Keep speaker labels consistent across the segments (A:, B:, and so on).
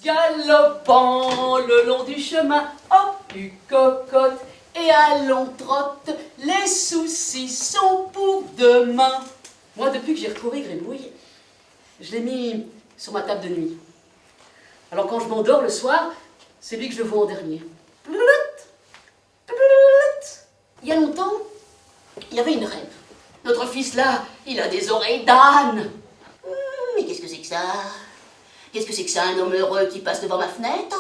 A: Galopant le long du chemin, hop, du cocotte, et allons trotte, les soucis sont pour demain. Moi, depuis que j'ai retrouvé Gribouille, je l'ai mis sur ma table de nuit. Alors quand je m'endors le soir, c'est lui que je vois en dernier. Il y a longtemps, il y avait une reine. Notre fils là, il a des oreilles d'âne. Mais qu'est-ce que c'est que ça? Qu'est-ce que c'est que ça, un homme heureux qui passe devant ma fenêtre?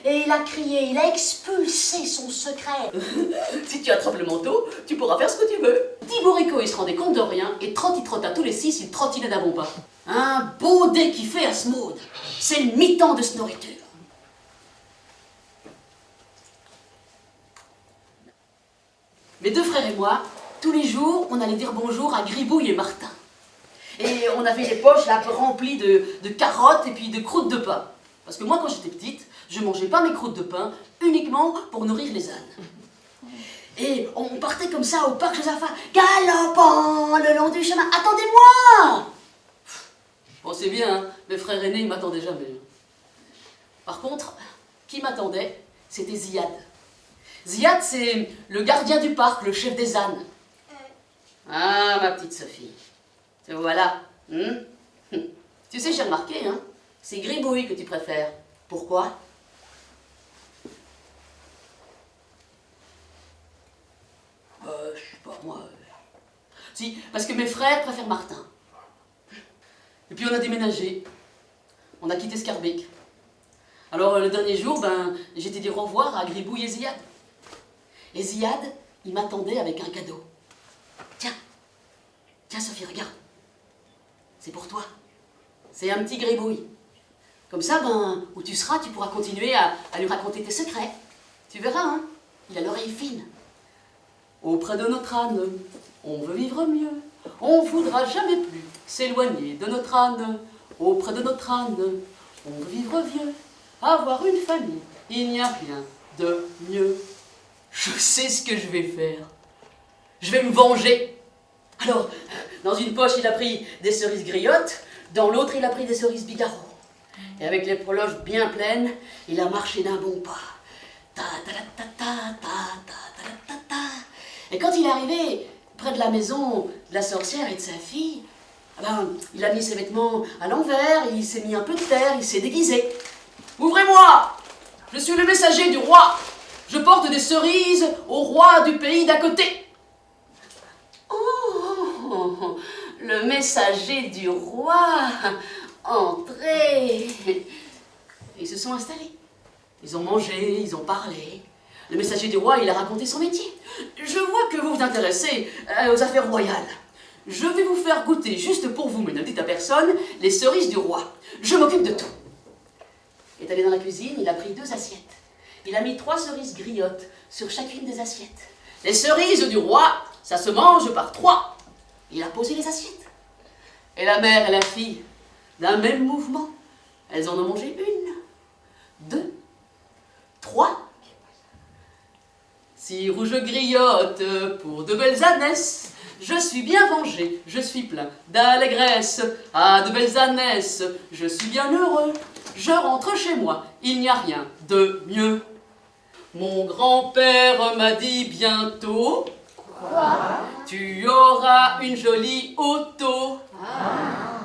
A: Et il a crié, il a expulsé son secret. Si tu attrapes le manteau, tu pourras faire ce que tu veux. Tiborico, il se rendait compte de rien, et il trotta tous les 6, il trottinait d'un bon pas. Un beau dé qui fait à Smaude. C'est le mi-temps de cette nourriture. Mes deux frères et moi, tous les jours, on allait dire bonjour à Gribouille et Martin. Et on avait les poches là remplies de carottes et puis de croûtes de pain. Parce que moi, quand j'étais petite, je mangeais pas mes croûtes de pain uniquement pour nourrir les ânes. Et on partait comme ça au parc Josaphat, galopant le long du chemin. Attendez-moi! Bon, c'est bien, hein, mes frères aînés, ils m'attendaient jamais. Par contre, qui m'attendait, c'était Ziad. Ziad, c'est le gardien du parc, le chef des ânes. Ah, ma petite Sophie. Te voilà. Tu sais, j'ai remarqué, hein, c'est Gribouille que tu préfères. Pourquoi? Je sais pas, moi. Si, parce que mes frères préfèrent Martin. Et puis on a déménagé. On a quitté Scarbeck. Alors le dernier jour, j'ai été dire au revoir à Gribouille et Ziad. Et Ziad, il m'attendait avec un cadeau. Tiens, Sophie, regarde. C'est pour toi. C'est un petit Gribouille. Comme ça, où tu seras, tu pourras continuer à lui raconter tes secrets. Tu verras, hein, il a l'oreille fine. Auprès de notre âne, on veut vivre mieux. On ne voudra jamais plus s'éloigner de notre âne. Auprès de notre âne, on veut vivre vieux. Avoir une famille, il n'y a rien de mieux. Je sais ce que je vais faire. Je vais me venger. Alors, dans une poche, il a pris des cerises griottes, dans l'autre, il a pris des cerises bigarreau. Et avec les prologes bien pleines, il a marché d'un bon pas. Ta ta ta ta ta ta ta ta. Et quand il est arrivé près de la maison de la sorcière et de sa fille, il a mis ses vêtements à l'envers, il s'est mis un peu de terre, il s'est déguisé. Ouvrez-moi! Je suis le messager du roi. Je porte des cerises au roi du pays d'à côté. Oh, le messager du roi. Entrez. Ils se sont installés. Ils ont mangé, ils ont parlé. Le messager du roi, il a raconté son métier. Je vois que vous vous intéressez aux affaires royales. Je vais vous faire goûter, juste pour vous, mais ne le dites à personne, les cerises du roi. Je m'occupe de tout. Il est allé dans la cuisine, il a pris 2 assiettes. Il a mis 3 cerises griottes sur chacune des assiettes. Les cerises du roi, ça se mange par 3. Il a posé les assiettes. Et la mère et la fille, d'un même mouvement, elles en ont mangé 1, 2, 3. Si rouge griotte pour de belles ânesses, je suis bien vengé, je suis plein d'allégresse. Ah, de belles ânesses, je suis bien heureux. Je rentre chez moi, il n'y a rien de mieux. Mon grand-père m'a dit bientôt, quoi? Tu auras une jolie auto.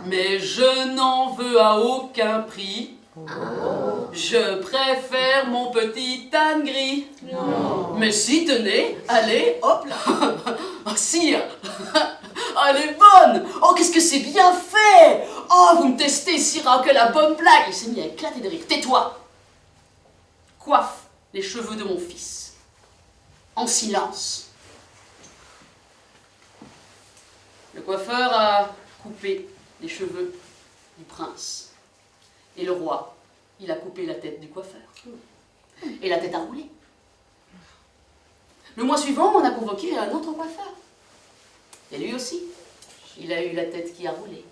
A: Mais je n'en veux à aucun prix. Je préfère mon petit âne gris. Non. Mais si, tenez, allez, hop là. Oh, sire. Elle est bonne. Oh, qu'est-ce que c'est bien fait. Oh, vous me testez, sire, que la bonne blague. Il s'est mis à éclater de rire. Tais-toi. Coiffe les cheveux de mon fils. En silence. Le coiffeur a coupé les cheveux du prince. Et le roi, il a coupé la tête du coiffeur. Et la tête a roulé. Le mois suivant, on a convoqué un autre coiffeur. Et lui aussi, il a eu la tête qui a roulé.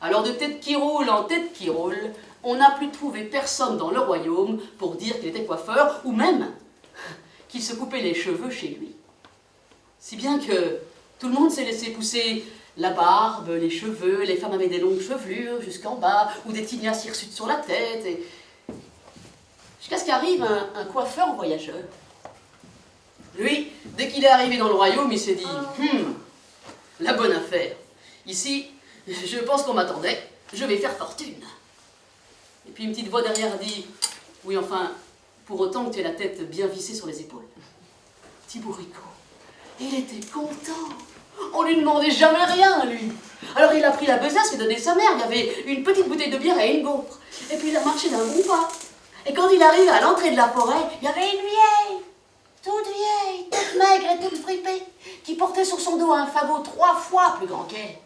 A: Alors de tête qui roule en tête qui roule, on n'a plus trouvé personne dans le royaume pour dire qu'il était coiffeur, ou même qu'il se coupait les cheveux chez lui. Si bien que tout le monde s'est laissé pousser La barbe, les cheveux, les femmes avaient des longues chevelures jusqu'en bas, ou des tignasses hirsutes sur la tête, et... jusqu'à ce qu'arrive un coiffeur voyageur. Lui, dès qu'il est arrivé dans le royaume, il s'est dit « la bonne affaire. Ici, je pense qu'on m'attendait, je vais faire fortune. » Et puis une petite voix derrière dit « oui, enfin, pour autant que tu aies la tête bien vissée sur les épaules. » Petit bourricot, il était content. On lui demandait jamais rien, lui. Alors il a pris la besace que donnait sa mère. Il y avait une petite bouteille de bière et une gaufre. Et puis il a marché d'un bon pas. Et quand il arrive à l'entrée de la forêt, il y avait une vieille, toute maigre et toute fripée, qui portait sur son dos un fagot 3 fois plus grand qu'elle.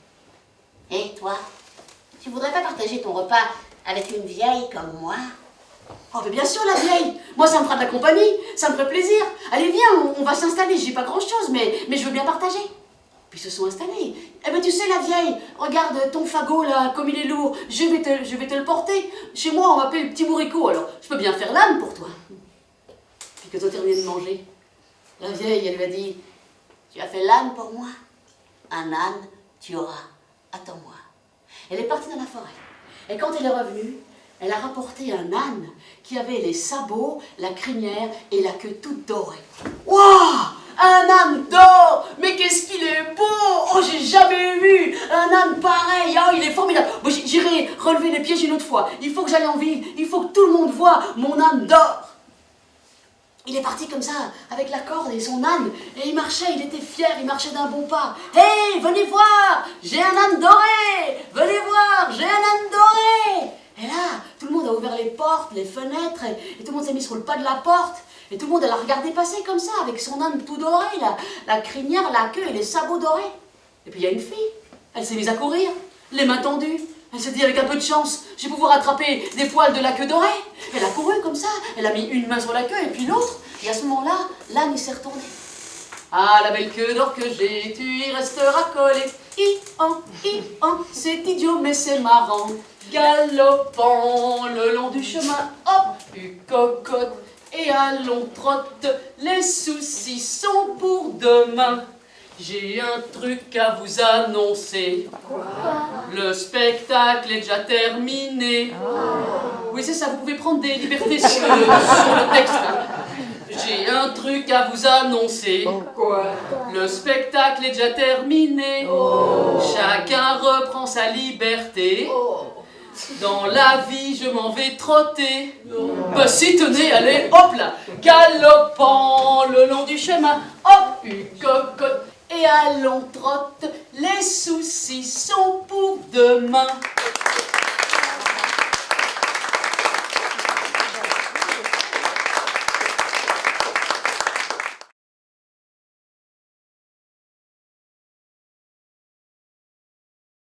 A: Et toi, tu voudrais pas partager ton repas avec une vieille comme moi? Oh, mais bien sûr, la vieille. Moi, ça me fera de la compagnie, ça me ferait plaisir. Allez, viens, on va s'installer. J'ai pas grand-chose, mais je veux bien partager. Puis ils se sont installés. Eh ben, tu sais, la vieille, regarde ton fagot, là, comme il est lourd. Je vais te le porter. Chez moi, on m'appelle le petit bourricot, alors je peux bien faire l'âne pour toi. Puis que toi, tu reviens de manger, la vieille, elle lui a dit, tu as fait l'âne pour moi? Un âne, tu auras. Attends-moi. Elle est partie dans la forêt. Et quand elle est revenue, elle a rapporté un âne qui avait les sabots, la crinière et la queue toute dorée. Waouh! Un âne d'or! Mais qu'est-ce qu'il est beau! Oh, j'ai jamais vu un âne pareil! Oh, il est formidable! Bon, j'irai relever les pièges une autre fois. Il faut que j'aille en ville. Il faut que tout le monde voie mon âne d'or. Il est parti comme ça, avec la corde et son âne, et il marchait, il était fier, il marchait d'un bon pas. « Hé, venez voir! J'ai un âne doré! Venez voir! J'ai un âne doré !» Et là, tout le monde a ouvert les portes, les fenêtres, et tout le monde s'est mis sur le pas de la porte. Et tout le monde l'a regardé passer comme ça, avec son âne tout doré, la crinière, la queue et les sabots dorés. Et puis il y a une fille, elle s'est mise à courir, les mains tendues. Elle s'est dit, avec un peu de chance, je vais pouvoir attraper des poils de la queue dorée. Elle a couru comme ça, elle a mis une main sur la queue et puis l'autre. Et à ce moment-là, l'âne il s'est retourné. Ah, la belle queue d'or que j'ai, tu y resteras collé. C'est idiot mais c'est marrant. Galopant le long du chemin, hop, une cocotte. Et allons trotte, les soucis sont pour demain. J'ai un truc à vous annoncer.
B: Quoi?
A: Le spectacle est déjà terminé. Oui, c'est ça, vous pouvez prendre des libertés sur le texte. J'ai un truc à vous annoncer.
B: Quoi?
A: Le spectacle est déjà terminé. Chacun reprend sa liberté. Dans la vie, je m'en vais trotter. Bah si, tenez, allez, hop là. Galopant le long du chemin, hop, une cocotte. Et allons trotte, les soucis sont pour demain.